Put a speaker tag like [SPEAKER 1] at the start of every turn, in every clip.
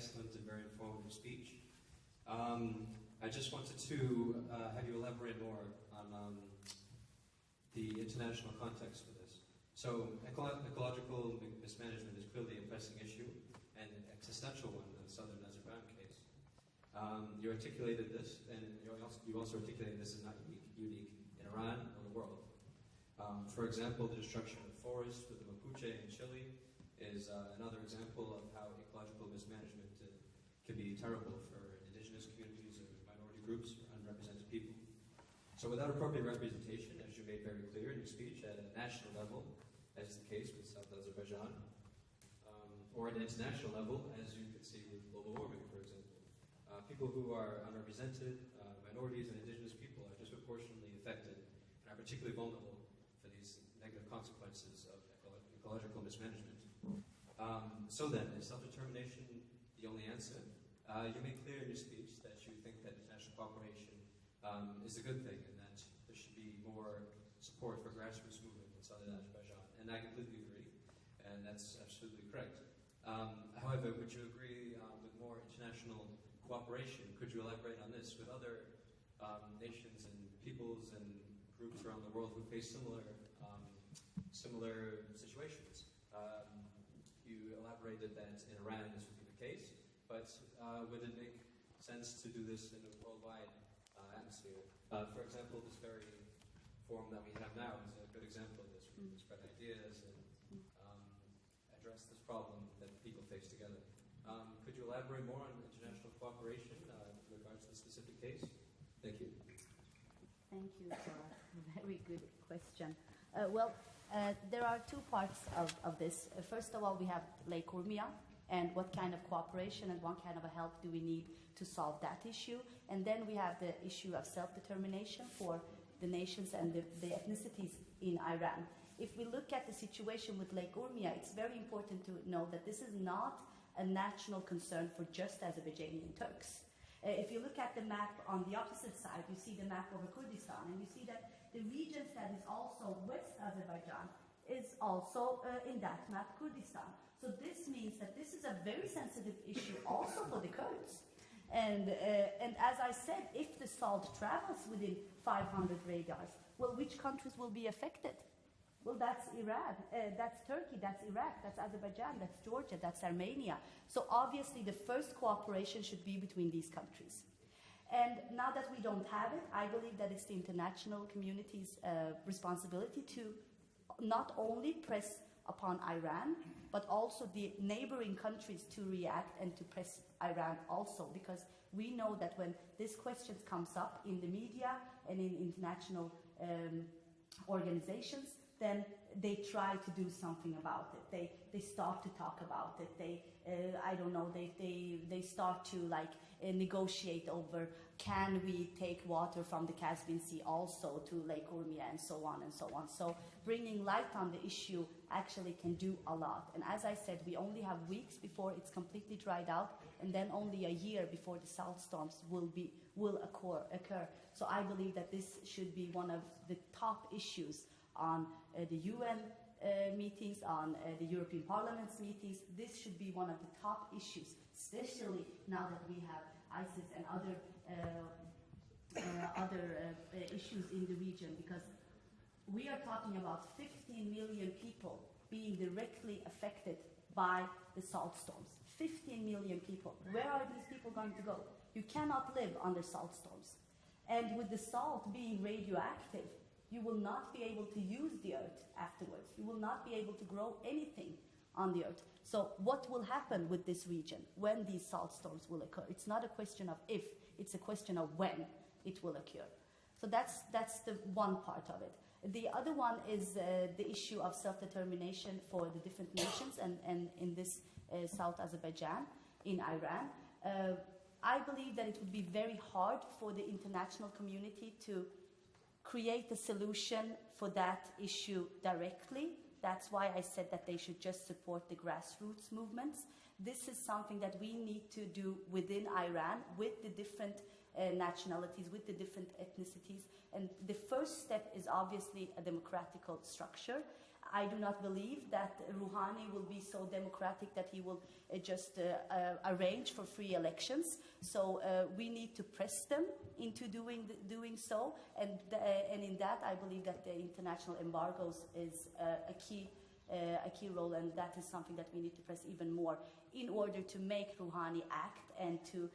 [SPEAKER 1] excellent and very informative speech. I just wanted to have you elaborate more on the international context for this. So ecological mismanagement is clearly a pressing issue and an existential one in the southern Azerbaijan case. You articulated this, and you also articulated this is not unique in Iran or the world. For example, the destruction of forests with the Mapuche in Chile is another example of how ecological mismanagement can be terrible for indigenous communities or minority groups or unrepresented people. So without appropriate representation, as you made very clear in your speech, at a national level, as is the case with South Azerbaijan, or at an international level, as you can see with global warming, for example, people who are unrepresented, minorities and indigenous people are disproportionately affected and are particularly vulnerable for these negative consequences of ecological mismanagement. So then, is self-determination the only answer? You made clear in your speech that you think that international cooperation is a good thing and that there should be more support for grassroots movement in southern Azerbaijan, and I completely agree, and that's absolutely correct. However, would you agree with more international cooperation? Could you elaborate on this with other nations and peoples and groups around the world who face similar situations? You elaborated that in Iran this would be the case, but would it make sense to do this in a worldwide atmosphere? For example, this very forum that we have now is a good example of this. We can spread ideas and address this problem that people face together. Could you elaborate more on international cooperation with regards to the specific case? Thank you.
[SPEAKER 2] Thank you for a very good question. There are two parts of this. First of all, we have Lake Urmia, and what kind of cooperation and what kind of a help do we need to solve that issue. And then we have the issue of self-determination for the nations and the ethnicities in Iran. If we look at the situation with Lake Urmia, it's very important to know that this is not a national concern for just Azerbaijani Turks. If you look at the map on the opposite side, you see the map over Kurdistan, and you see that the regions that is also West Azerbaijan is also in that map Kurdistan. So this means that this is a very sensitive issue also for the Kurds. And as I said, if the salt travels within 500 radars, well, which countries will be affected? Well, that's Iran, that's Turkey, that's Iraq, that's Azerbaijan, that's Georgia, that's Armenia. So obviously the first cooperation should be between these countries. And now that we don't have it, I believe that it's the international community's responsibility to not only press upon Iran, but also the neighboring countries to react and to press Iran also, because we know that when this question comes up in the media and in international organizations, then they try to do something about it. They start to talk about it. They start to negotiate over, can we take water from the Caspian Sea also to Lake Urmia, and so on and so on. So bringing light on the issue actually can do a lot. And as I said, we only have weeks before it's completely dried out, and then only a year before the salt storms will occur. So I believe that this should be one of the top issues on the UN meetings, on the European Parliament's meetings. This should be one of the top issues, especially now that we have ISIS and other issues in the region, because we are talking about 15 million people being directly affected by the salt storms. 15 million people. Where are these people going to go? You cannot live under salt storms. And with the salt being radioactive, you will not be able to use the earth afterwards. You will not be able to grow anything on the earth. So what will happen with this region when these salt storms will occur? It's not a question of if, it's a question of when it will occur. So that's the one part of it. The other one is the issue of self-determination for the different nations, and in this South Azerbaijan, in Iran. I believe that it would be very hard for the international community to create a solution for that issue directly. That's why I said that they should just support the grassroots movements. This is something that we need to do within Iran with the different nationalities, with the different ethnicities. And the first step is obviously a democratical structure. I do not believe that Rouhani will be so democratic that he will just arrange for free elections. So we need to press them into doing so, and in that I believe that the international embargoes is a key role, and that is something that we need to press even more in order to make Rouhani act and to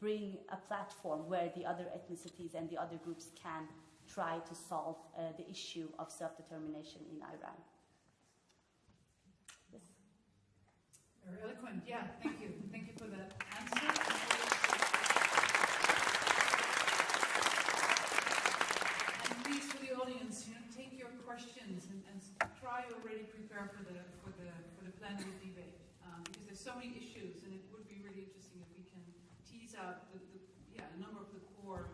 [SPEAKER 2] bring a platform where the other ethnicities and the other groups can try to solve the issue of self-determination in Iran. Yes.
[SPEAKER 3] Very eloquent. Yeah, thank you. Thank you for that answer. And please, for the audience, take your questions and try already prepare for the plenary debate, because there's so many issues, and it would be really interesting if we can tease out a number of the core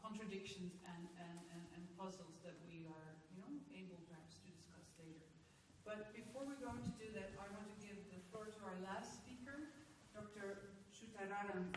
[SPEAKER 3] contradictions and puzzles that we are able perhaps to discuss later. But before we're going to do that, I want to give the floor to our last speaker, Dr. Suallarini